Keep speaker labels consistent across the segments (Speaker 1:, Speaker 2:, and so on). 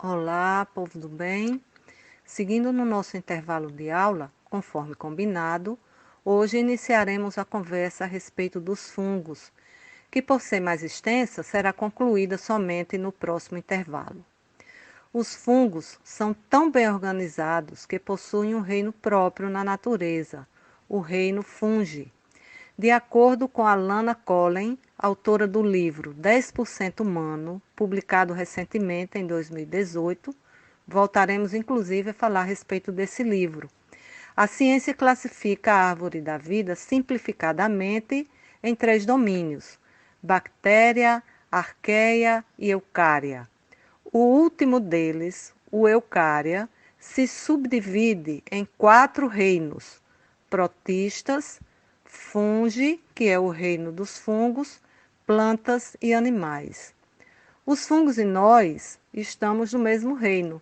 Speaker 1: Olá, povo do bem. Seguindo no nosso intervalo de aula, conforme combinado, hoje iniciaremos a conversa a respeito dos fungos, que por ser mais extensa, será concluída somente no próximo intervalo. Os fungos são tão bem organizados que possuem um reino próprio na natureza, o reino Fungi. De acordo com a Lana Collen, autora do livro 10% Humano, publicado recentemente em 2018, voltaremos inclusive a falar a respeito desse livro. A ciência classifica a árvore da vida simplificadamente em 3 domínios: bactéria, arqueia e eucária. O último deles, o eucária, se subdivide em 4 reinos: protistas, fungi, que é o reino dos fungos, plantas e animais. Os fungos e nós estamos no mesmo reino.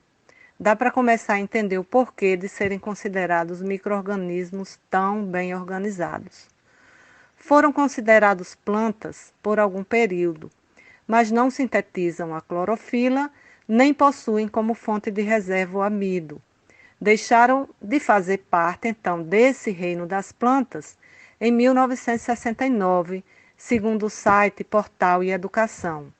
Speaker 1: Dá para começar a entender o porquê de serem considerados micro-organismos tão bem organizados. Foram considerados plantas por algum período, mas não sintetizam a clorofila nem possuem como fonte de reserva o amido. Deixaram de fazer parte, então, desse reino das plantas em 1969, segundo o site Portal e Educação.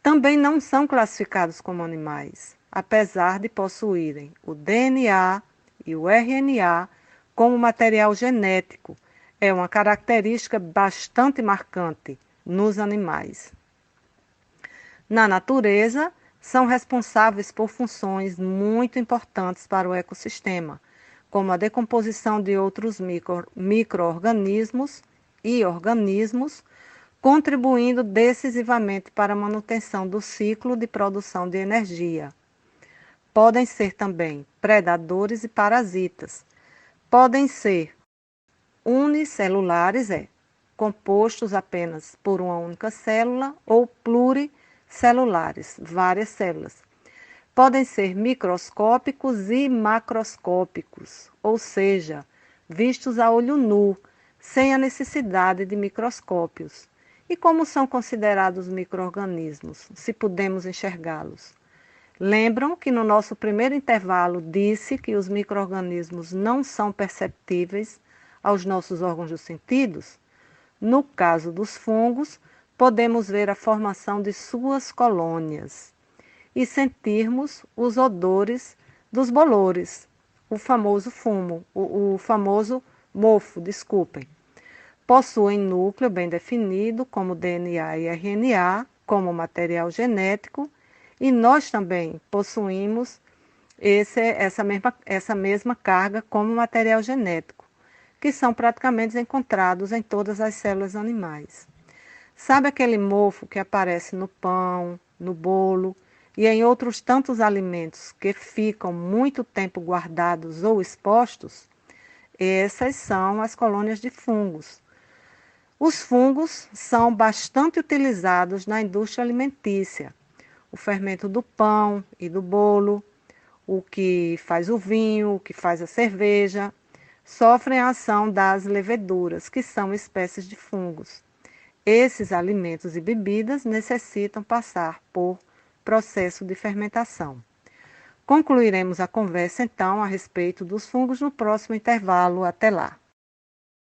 Speaker 1: Também não são classificados como animais, apesar de possuírem o DNA e o RNA como material genético. É uma característica bastante marcante nos animais. Na natureza, são responsáveis por funções muito importantes para o ecossistema, como a decomposição de outros micro-organismos e organismos, contribuindo decisivamente para a manutenção do ciclo de produção de energia. Podem ser também predadores e parasitas. Podem ser unicelulares, compostos apenas por uma única célula, ou pluricelulares, várias células. Podem ser microscópicos e macroscópicos, ou seja, vistos a olho nu, sem a necessidade de microscópios. E como são considerados micro-organismos, se podemos enxergá-los? Lembram que no nosso primeiro intervalo disse que os micro-organismos não são perceptíveis aos nossos órgãos dos sentidos? No caso dos fungos, podemos ver a formação de suas colônias e sentirmos os odores dos bolores, o famoso fumo, o famoso mofo, desculpem. Possuem núcleo bem definido, como DNA e RNA, como material genético, e nós também possuímos essa mesma carga como material genético, que são praticamente encontrados em todas as células animais. Sabe aquele mofo que aparece no pão, no bolo e em outros tantos alimentos que ficam muito tempo guardados ou expostos? Essas são as colônias de fungos. Os fungos são bastante utilizados na indústria alimentícia. O fermento do pão e do bolo, o que faz o vinho, o que faz a cerveja, sofrem a ação das leveduras, que são espécies de fungos. Esses alimentos e bebidas necessitam passar por processo de fermentação. Concluiremos a conversa, então, a respeito dos fungos no próximo intervalo. Até lá!